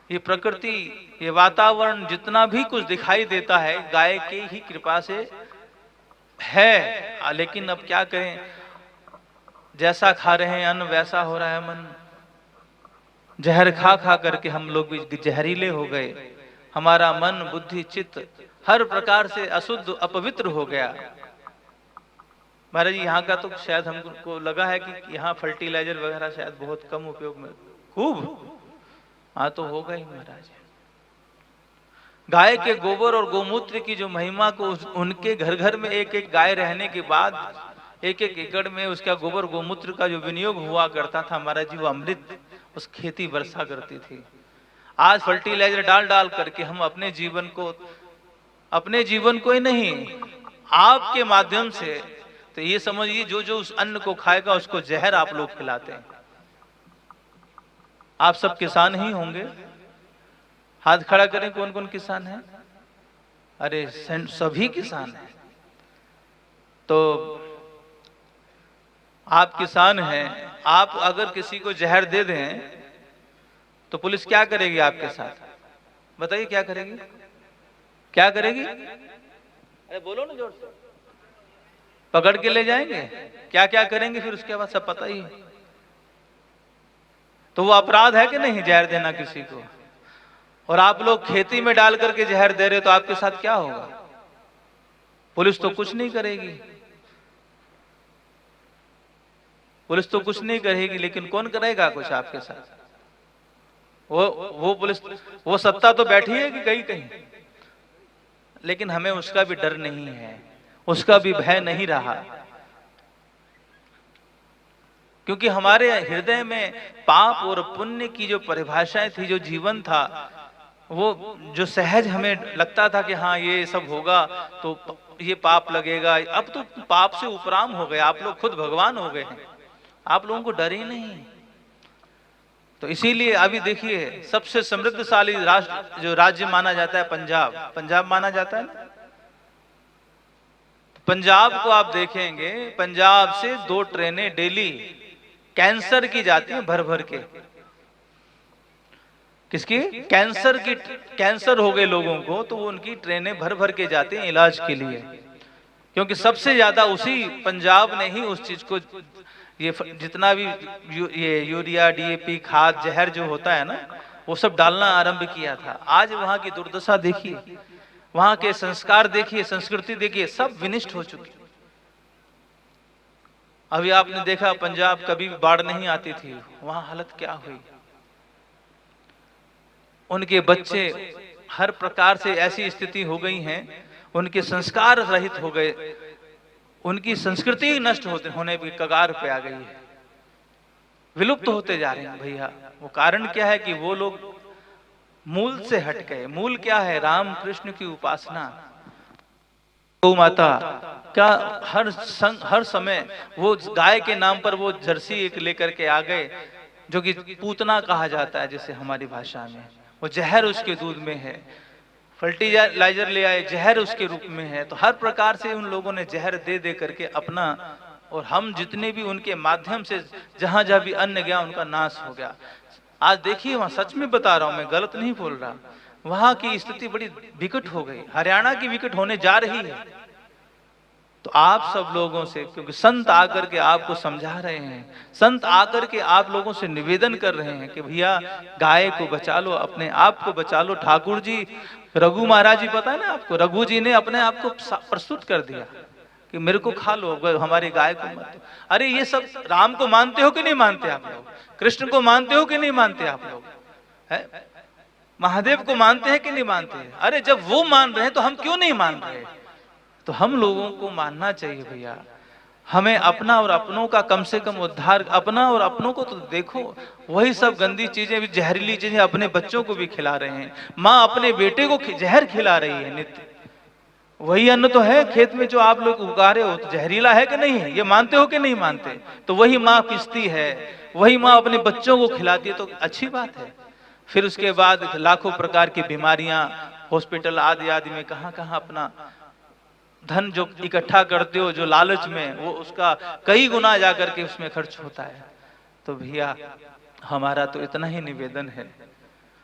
ये प्रकृति, ये वातावरण जितना भी कुछ दिखाई देता है गाय की ही कृपा से है। लेकिन अब क्या करें, जैसा खा रहे हैं अन्न वैसा हो रहा है मन। जहर खा खा करके हम लोग भी जहरीले हो गए। हमारा मन बुद्धि चित्त हर प्रकार से अशुद्ध अपवित्र हो गया। महाराज जी यहाँ का तो शायद हमको लगा है कि यहाँ फर्टिलाइजर वगैरह शायद बहुत कम उपयोग में, खूब हाँ तो होगा ही महाराज। गाय के गोबर और गोमूत्र की जो महिमा को उनके घर घर में एक एक गाय रहने के बाद एक एक एकड़ में उसका गोबर गोमूत्र का जो विनियोग हुआ करता था महाराज जी, वो अमृत उस खेती वर्षा करती थी। आज फर्टिलाइजर डाल डाल करके हम अपने जीवन को ही नहीं, आपके माध्यम से तो ये समझिए जो जो उस अन्न को खाएगा उसको जहर आप लोग खिलाते हैं। आप सब किसान ही होंगे, हाथ खड़ा करें कौन कौन किसान है? अरे सभी किसान हैं। तो आप किसान हैं, आप अगर किसी को जहर दे दें तो पुलिस क्या करेगी आपके साथ? बताइए क्या करेगी, क्या करेगी? अरे बोलो ना जोर से। पकड़ के ले जाएंगे, क्या क्या करेंगे फिर उसके बाद सब पता ही है। तो वो अपराध है कि नहीं जहर देना किसी को? और आप लोग खेती में डाल करके जहर दे रहे हो तो आपके साथ क्या होगा? पुलिस तो कुछ नहीं करेगी, पुलिस तो कुछ नहीं करेगी, लेकिन कौन करेगा कुछ आपके साथ? वो पुलिस, वो सत्ता तो बैठी है कि कहीं कहीं, लेकिन हमें उसका भी डर नहीं है, उसका भी भय नहीं रहा, क्योंकि हमारे हृदय में पाप और पुण्य की जो परिभाषाएं थी, जो जीवन था, वो जो सहज हमें लगता था कि हाँ ये सब होगा तो ये पाप लगेगा। अब तो पाप से उपराम हो गए, आप लोग खुद भगवान हो गए हैं, आप लोगों को डर ही नहीं। तो इसीलिए अभी देखिए सबसे समृद्धशाली राष्ट्र जो राज्य माना जाता है पंजाब, पंजाब माना जाता है ना। पंजाब को आप देखेंगे, पंजाब से 2 ट्रेनें डेली कैंसर की जाती हैं भर भर के। किसकी? कैंसर की, कैंसर हो गए लोगों को तो वो उनकी ट्रेनें भर भर के जाती हैं इलाज के लिए, क्योंकि सबसे ज्यादा उसी पंजाब ने ही उस चीज को, ये जितना भी ये यूरिया डीएपी खाद जहर जो होता है ना, वो सब डालना आरंभ किया था। आज वहां की दुर्दशा देखिए, वहां के संस्कार देखिए, संस्कृति देखिए, सब विनिष्ट हो चुकी। अभी आपने देखा पंजाब कभी बाढ़ नहीं आती थी, वहां हालत क्या हुई। उनके बच्चे हर प्रकार से ऐसी स्थिति हो गई हैं, उनके संस्कार रहित हो गए, उनकी संस्कृति नष्ट होने की कगार पे आ गई है, विलुप्त होते जा रहे हैं भैया। वो कारण क्या है कि वो लोग मूल से हट गए। मूल क्या है? राम कृष्ण की उपासना। गौ माता क्या हर समय वो गाय के नाम पर वो जर्सी एक लेकर के आ गए, जो कि पूतना कहा जाता है जिसे हमारी भाषा में, वो जहर उसके दूध में है। फर्टिलाइजर ले आए, जहर उसके रूप में है। तो हर प्रकार से उन लोगों ने जहर दे दे करके अपना, और हम जितने भी उनके माध्यम से जहां जहां भी अन्न गया उनका नाश हो गया। आज देखिए वहां, सच में बता रहा हूं मैं, गलत नहीं बोल रहा, वहां की स्थिति बड़ी विकट हो गई, हरियाणा की विकट होने जा रही है। तो आप सब लोगों से, क्योंकि संत आकर के आपको समझा रहे हैं, संत आकर के आप लोगों से निवेदन कर रहे हैं कि भैया गाय को बचा लो, अपने आप को बचा लो। ठाकुर जी, रघु महाराज जी, पता है ना आपको, रघु जी ने अपने आप को प्रस्तुत कर दिया कि मेरे को खा लो, हमारी गाय को मत। अरे ये सब राम को मानते हो कि नहीं मानते आप लोग? कृष्ण को मानते हो कि नहीं मानते आप लोग? है महादेव को मानते हैं कि नहीं मानते हैं? अरे जब वो मान रहे हैं तो हम क्यों नहीं मान रहे? तो हम लोगों को मानना चाहिए भैया। हमें अपना और अपनों का कम से कम उद्धार, अपना और अपनों को तो देखो, वही सब गंदी चीजें भी, जहरीली चीजें अपने बच्चों को भी खिला रहे हैं। माँ अपने बेटे को जहर खिला रही है नित्य। वही अन्न तो है खेत में जो आप लोग उगा रहे हो, तो जहरीला है कि नहीं है? ये मानते हो कि नहीं मानते? तो वही माँ पिसती है, वही माँ अपने बच्चों को खिलाती है, तो अच्छी बात है। फिर उसके बाद लाखों प्रकार की बीमारियां, हॉस्पिटल आदि आदि में कहां कहां अपना धन जो इकट्ठा करते हो, जो लालच में, वो उसका कई गुना जाकर के उसमें खर्च होता है। तो भैया हमारा तो इतना ही निवेदन है